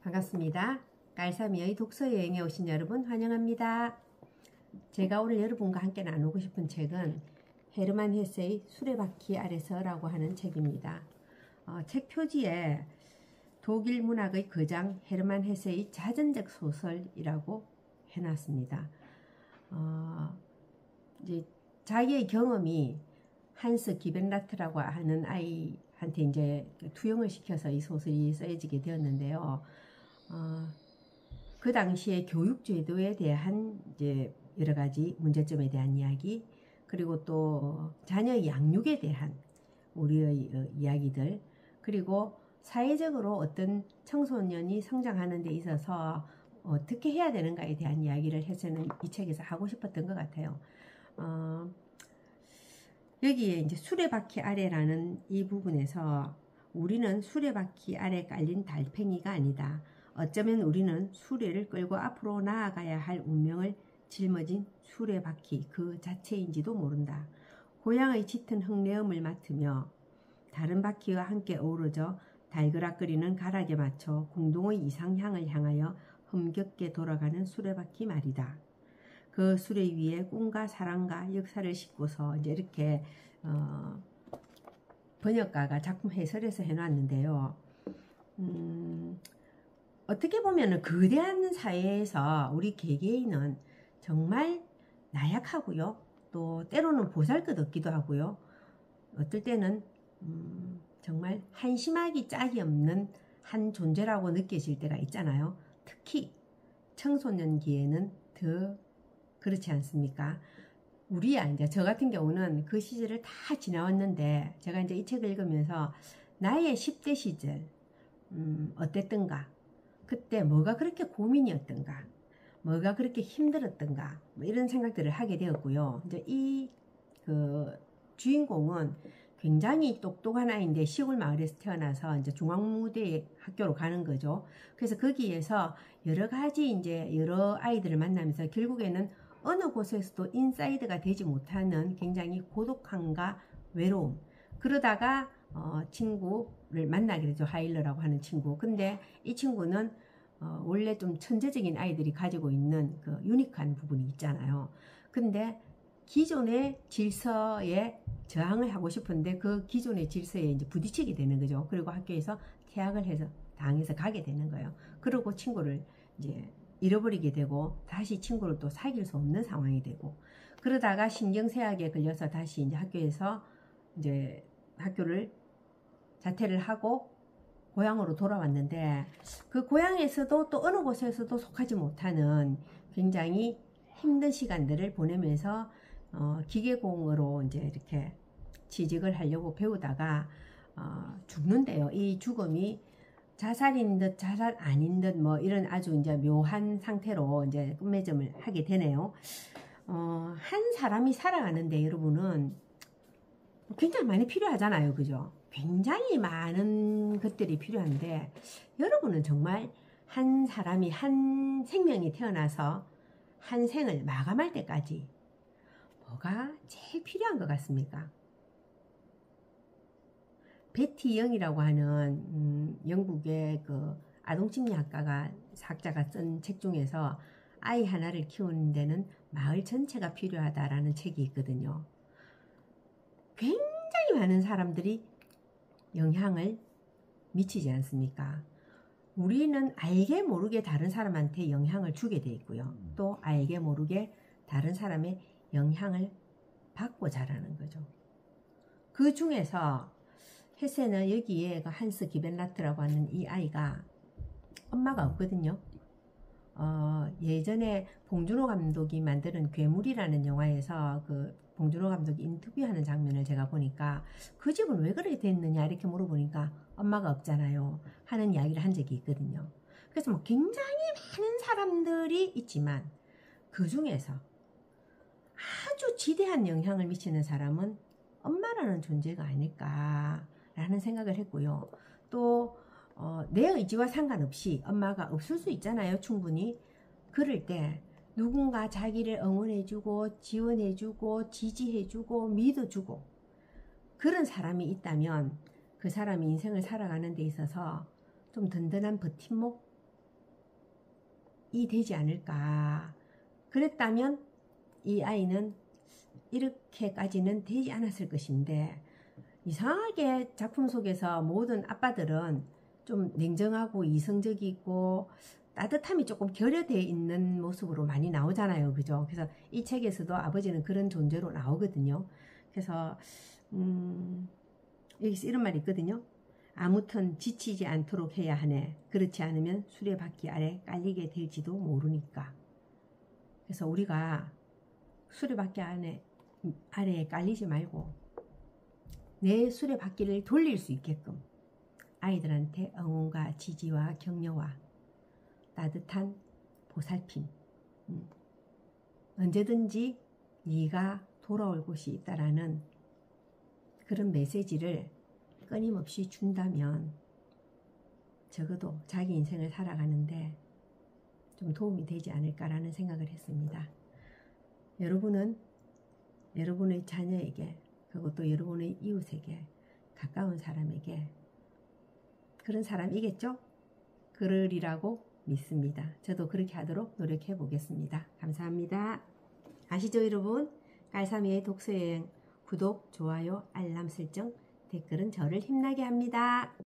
반갑습니다. 깔삼이의 독서여행에 오신 여러분 환영합니다. 제가 오늘 여러분과 함께 나누고 싶은 책은 헤르만 헤세의 수레바퀴 아래서라고 하는 책입니다. 책 표지에 독일 문학의 거장 헤르만 헤세의 자전적 소설이라고 해놨습니다. 이제 자기의 경험이 한스 기벤라트라고 하는 아이한테 이제 투영을 시켜서 이 소설이 쓰여지게 되었는데요. 그 당시에 교육 제도에 대한 이제 여러 가지 문제점에 대한 이야기, 그리고 또 자녀의 양육에 대한 우리의 이야기들, 그리고 사회적으로 어떤 청소년이 성장하는 데 있어서 어떻게 해야 되는가에 대한 이야기를 해서는 이 책에서 하고 싶었던 것 같아요. 여기에 이제 수레바퀴 아래라는 이 부분에서 우리는 수레바퀴 아래 깔린 달팽이가 아니다. 어쩌면 우리는 수레를 끌고 앞으로 나아가야 할 운명을 짊어진 수레바퀴 그 자체인지도 모른다. 고향의 짙은 흙내음을 맡으며 다른 바퀴와 함께 어우러져 달그락거리는 가락에 맞춰 공동의 이상향을 향하여 흠겹게 돌아가는 수레바퀴 말이다. 그 수레 위에 꿈과 사랑과 역사를 싣고서 이제 이렇게 번역가가 작품 해설에서 해놨는데요. 어떻게 보면 거대한 사회에서 우리 개개인은 정말 나약하고요. 또 때로는 보잘것없기도 하고요. 어떨 때는 정말 한심하기 짝이 없는 한 존재라고 느껴질 때가 있잖아요. 특히 청소년기에는 더 그렇지 않습니까? 이제 저 같은 경우는 그 시절을 다 지나왔는데, 제가 이제 이 책을 읽으면서 나의 10대 시절 어땠던가, 그때 뭐가 그렇게 고민이었던가, 뭐가 그렇게 힘들었던가, 뭐 이런 생각들을 하게 되었고요. 이제 그 주인공은 굉장히 똑똑한 아이인데 시골 마을에서 태어나서 이제 중앙무대 학교로 가는 거죠. 그래서 거기에서 여러 가지 이제 여러 아이들을 만나면서 결국에는 어느 곳에서도 인사이드가 되지 못하는 굉장히 고독함과 외로움, 그러다가 친구를 만나게 되죠. 하일러라고 하는 친구. 근데 이 친구는 원래 좀 천재적인 아이들이 가지고 있는 그 유니크한 부분이 있잖아요. 근데 기존의 질서에 저항을 하고 싶은데 그 기존의 질서에 이제 부딪히게 되는 거죠. 그리고 학교에서 퇴학을 해서 당해서 가게 되는 거예요. 그리고 친구를 이제 잃어버리게 되고 다시 친구를 또 사귈 수 없는 상황이 되고, 그러다가 신경쇠약에 걸려서 다시 이제 학교에서 이제 학교를 자퇴를 하고 고향으로 돌아왔는데, 그 고향에서도 또 어느 곳에서도 속하지 못하는 굉장히 힘든 시간들을 보내면서 기계공으로 이제 이렇게 취직을 하려고 배우다가 죽는데요. 이 죽음이 자살인 듯 자살 아닌 듯 뭐 이런 아주 이제 묘한 상태로 이제 끝맺음을 하게 되네요. 한 사람이 살아가는데 여러분은 굉장히 많이 필요하잖아요. 그죠? 굉장히 많은 것들이 필요한데, 여러분은 정말 한 사람이, 한 생명이 태어나서 한 생을 마감할 때까지 뭐가 제일 필요한 것 같습니까? 베티 영이라고 하는 영국의 그 아동심리학가가 학자가 쓴 책 중에서 아이 하나를 키우는 데는 마을 전체가 필요하다라는 책이 있거든요. 굉장히 많은 사람들이 영향을 미치지 않습니까? 우리는 알게 모르게 다른 사람한테 영향을 주게 돼 있고요. 또 알게 모르게 다른 사람의 영향을 받고 자라는 거죠. 그 중에서 헤세는 여기에 한스 기벤라트라고 하는 이 아이가 엄마가 없거든요. 예전에 봉준호 감독이 만드는 괴물이라는 영화에서 그 봉준호 감독이 인터뷰하는 장면을 제가 보니까 그 집은 왜 그렇게 됐느냐 이렇게 물어보니까 엄마가 없잖아요 하는 이야기를 한 적이 있거든요. 그래서 뭐 굉장히 많은 사람들이 있지만 그 중에서 아주 지대한 영향을 미치는 사람은 엄마라는 존재가 아닐까라는 생각을 했고요. 또 내 의지와 상관없이 엄마가 없을 수 있잖아요. 충분히. 그럴 때 누군가 자기를 응원해주고 지원해주고 지지해주고 믿어주고 그런 사람이 있다면 그 사람이 인생을 살아가는 데 있어서 좀 든든한 버팀목, 되지 않을까. 그랬다면 이 아이는 이렇게까지는 되지 않았을 것인데, 이상하게 작품 속에서 모든 아빠들은 좀 냉정하고 이성적이고 따뜻함이 조금 결여되어 있는 모습으로 많이 나오잖아요. 그죠? 그래서 이 책에서도 아버지는 그런 존재로 나오거든요. 그래서 여기서 이런 말이 있거든요. 아무튼 지치지 않도록 해야 하네. 그렇지 않으면 수레바퀴 아래 깔리게 될지도 모르니까. 그래서 우리가 수레바퀴 아래에 깔리지 말고 내 수레바퀴를 돌릴 수 있게끔 아이들한테 응원과 지지와 격려와 따뜻한 보살핌, 언제든지 네가 돌아올 곳이 있다라는 그런 메시지를 끊임없이 준다면 적어도 자기 인생을 살아가는데 좀 도움이 되지 않을까라는 생각을 했습니다. 여러분은 여러분의 자녀에게, 그리고 또 여러분의 이웃에게, 가까운 사람에게 그런 사람이겠죠? 그러리라고 믿습니다. 저도 그렇게 하도록 노력해 보겠습니다. 감사합니다. 아시죠 여러분? 깔삼이의 독서여행 구독, 좋아요, 알람 설정, 댓글은 저를 힘나게 합니다.